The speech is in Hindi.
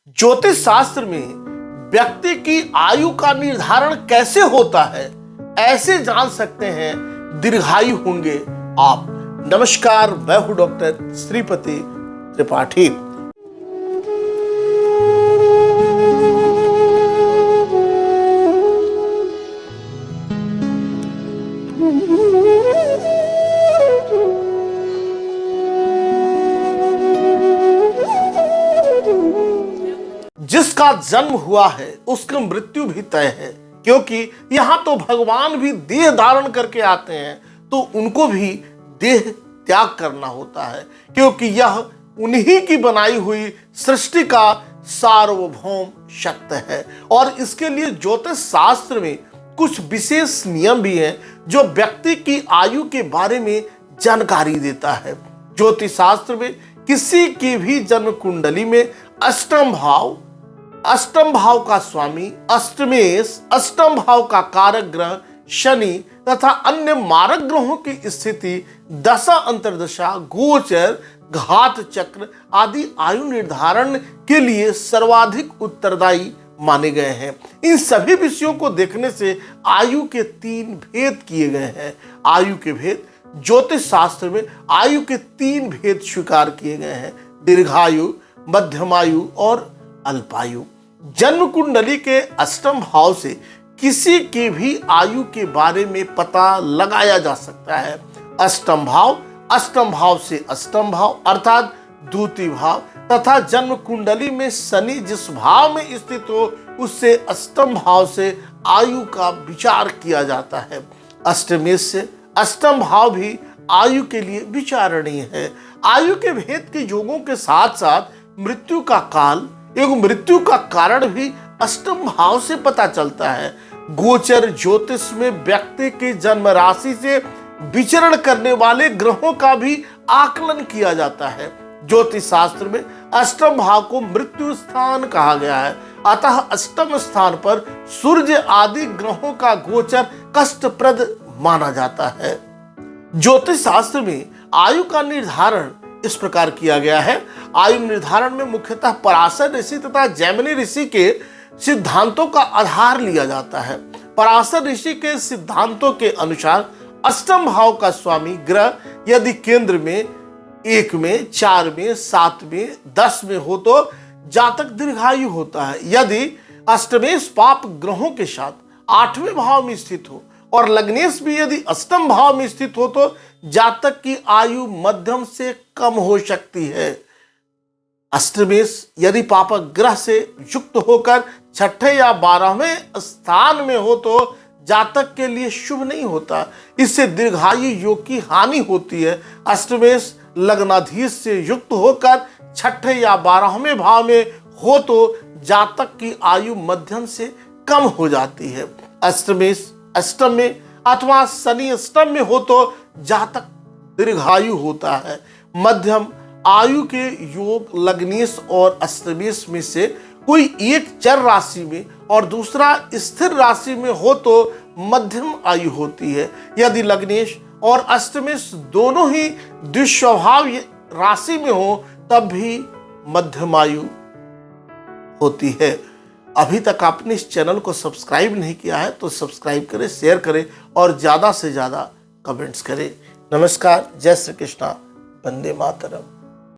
ज्योतिष शास्त्र में व्यक्ति की आयु का निर्धारण कैसे होता है, ऐसे जान सकते हैं दीर्घायु होंगे आप। नमस्कार, मैं हूं डॉक्टर श्रीपति त्रिपाठी। जिसका जन्म हुआ है उसकी मृत्यु भी तय है, क्योंकि यहां तो भगवान भी देह धारण करके आते हैं तो उनको भी देह त्याग करना होता है, क्योंकि यह उन्हीं की बनाई हुई सृष्टि का सार्वभौम शक्ति है। और इसके लिए ज्योतिष शास्त्र में कुछ विशेष नियम भी हैं जो व्यक्ति की आयु के बारे में जानकारी देता है। ज्योतिष शास्त्र में किसी की भी जन्म कुंडली में अष्टम भाव का स्वामी अष्टमेश, अष्टम भाव का कारक ग्रह शनि तथा अन्य मारक ग्रहों की स्थिति, दशा अंतर्दशा, गोचर, घात चक्र आदि आयु निर्धारण के लिए सर्वाधिक उत्तरदायी माने गए हैं। इन सभी विषयों को देखने से आयु के 3 भेद किए गए हैं। आयु के भेद ज्योतिष शास्त्र में आयु के 3 भेद स्वीकार किए गए हैं: दीर्घायु, मध्यमायु और अल्पायु। जन्म कुंडली के अष्टम भाव से किसी की भी आयु के बारे में पता लगाया जा सकता है। अष्टम भाव से अष्टम भाव अर्थात द्वितीय भाव तथा जन्म कुंडली में शनि जिस भाव में स्थित हो उससे अष्टम भाव से आयु का विचार किया जाता है। अष्टमेश से अष्टम भाव भी आयु के लिए विचारणीय है। आयु के भेद के योगों के साथ साथ मृत्यु का काल एवं मृत्यु का कारण भी अष्टम भाव से पता चलता है। गोचर ज्योतिष में व्यक्ति की जन्म राशि से विचरण करने वाले ग्रहों का भी आकलन किया जाता है। ज्योतिष शास्त्र में अष्टम भाव को मृत्यु स्थान कहा गया है, अतः अष्टम स्थान पर सूर्य आदि ग्रहों का गोचर कष्टप्रद माना जाता है। ज्योतिष शास्त्र में आयु का निर्धारण इस प्रकार किया गया है। आयु निर्धारण में मुख्यतः पराशर ऋषि तथा जैमिनी ऋषि के सिद्धांतों का आधार लिया जाता है। पराशर ऋषि के सिद्धांतों के अनुसार अष्टम भाव का स्वामी ग्रह यदि केंद्र में 1 में, 4 में, 7 में, 10 में हो तो जातक दीर्घायु होता है। यदि अष्टमेश पाप ग्रहों के साथ 8वें भाव में स्थित हो और लग्नेश भी यदि अष्टम भाव में स्थित हो तो जातक की आयु मध्यम से कम हो सकती है। अष्टमेश यदि पाप ग्रह से युक्त होकर 6ठे या 12वें स्थान में हो तो जातक के लिए शुभ नहीं होता, इससे दीर्घायु योग की हानि होती है। अष्टमेश लग्नाधीश से युक्त होकर 6ठे या 12वें भाव में हो तो जातक की आयु मध्यम से कम हो जाती है। अष्टमेश अष्टम में अथवा शनि अष्टम में हो तो जातक दीर्घायु होता है। मध्यम आयु के योग लग्नेश और अष्टमेश में से कोई एक चर राशि में और दूसरा स्थिर राशि में हो तो मध्यम आयु होती है। यदि लग्नेश और अष्टमेश दोनों ही द्विस्वभाव राशि में हो तब भी मध्यम आयु होती है। अभी तक आपने इस चैनल को सब्सक्राइब नहीं किया है तो सब्सक्राइब करें, शेयर करें और ज़्यादा से ज़्यादा कमेंट्स करें। नमस्कार, जय श्री कृष्णा, वंदे मातरम।